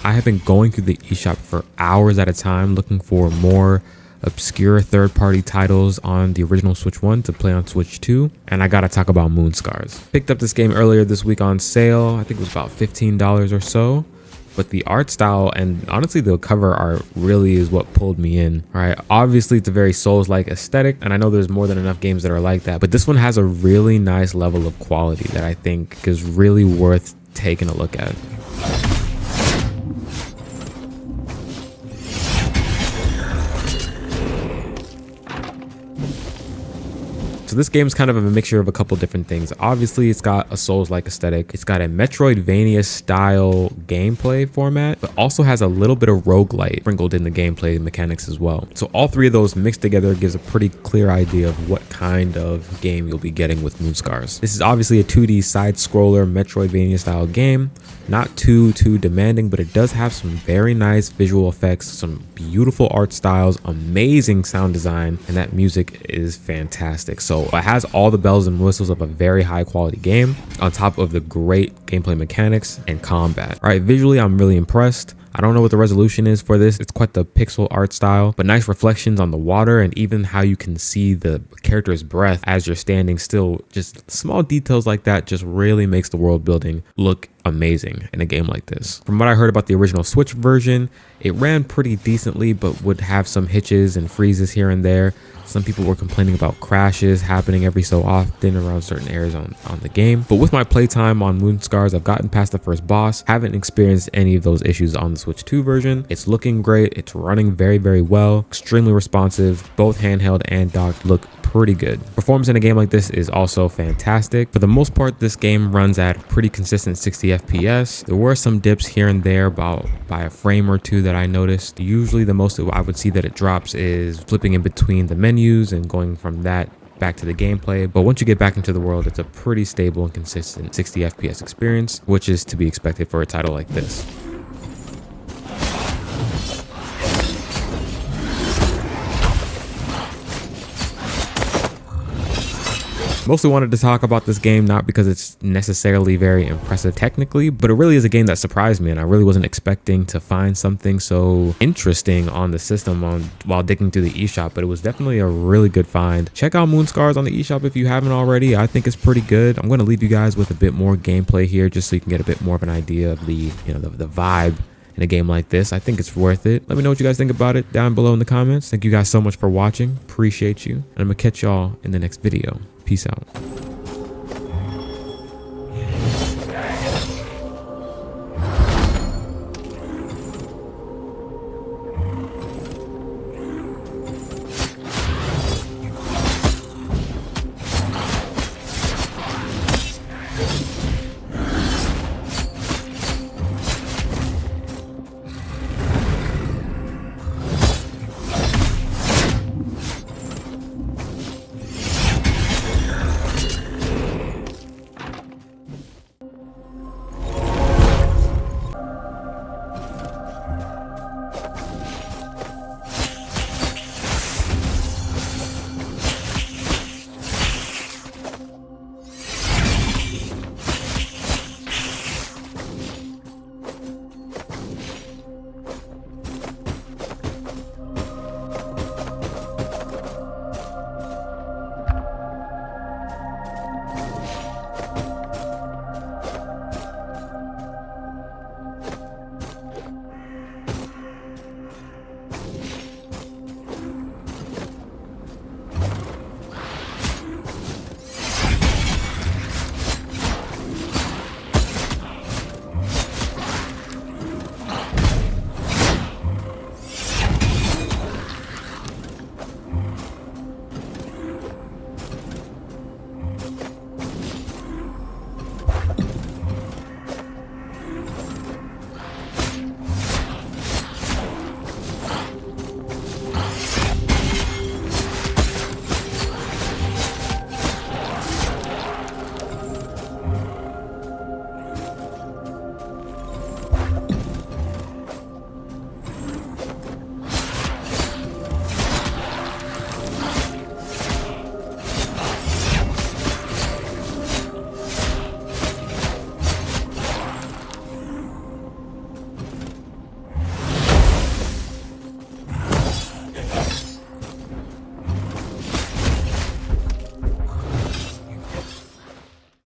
I have been going through the eShop for hours at a time looking for more obscure third-party titles on the original Switch 1 to play on Switch 2, and I gotta talk about MoonScars. Picked up this game earlier this week on sale. I think it was about $15 or so. But the art style and honestly the cover art really is what pulled me in. All right, obviously it's a very Souls-like aesthetic, and I know there's more than enough games that are like that, but this one has a really nice level of quality that I think is really worth taking a look at. So this game is kind of a mixture of a couple different things. Obviously, it's got a Souls-like aesthetic. It's got a metroidvania style gameplay format, but also has a little bit of roguelite sprinkled in the gameplay mechanics as well. So all three of those mixed together gives a pretty clear idea of what kind of game you'll be getting with MoonScars. This is obviously a 2D side-scroller metroidvania style game. Not too demanding, but it does have some very nice visual effects, some beautiful art styles, amazing sound design, and that music is fantastic. So it has all the bells and whistles of a very high quality game on top of the great gameplay mechanics and combat. All right, visually, I'm really impressed. I don't know what the resolution is for this. It's quite the pixel art style, but nice reflections on the water and even how you can see the character's breath as you're standing still. Just small details like that just really makes the world building look amazing in a game like this. From what I heard about the original Switch version, it ran pretty decently, but would have some hitches and freezes here and there. Some people were complaining about crashes happening every so often around certain areas on the game. But with my playtime on MoonScars, I've gotten past the first boss. Haven't experienced any of those issues on the Switch 2 version. It's looking great. It's running very well. Extremely responsive. Both handheld and docked look pretty good. Performance in a game like this is also fantastic. For the most part, this game runs at pretty consistent 60 FPS. There were some dips here and there by a frame or two that I noticed. Usually the most I would see that it drops is flipping in between the menus and going from that back to the gameplay. But once you get back into the world, it's a pretty stable and consistent 60 FPS experience, which is to be expected for a title like this. Mostly wanted to talk about this game not because it's necessarily very impressive technically, but it really is a game that surprised me, and I really wasn't expecting to find something so interesting on the system while digging through the eShop, but it was definitely a really good find. Check out MoonScars on the eShop if you haven't already. I think it's pretty good. I'm going to leave you guys with a bit more gameplay here just so you can get a bit more of an idea of the vibe in a game like this. I think it's worth it. Let me know what you guys think about it down below in the comments. Thank you guys so much for watching. Appreciate you. And I'm gonna catch y'all in the next video. Peace out.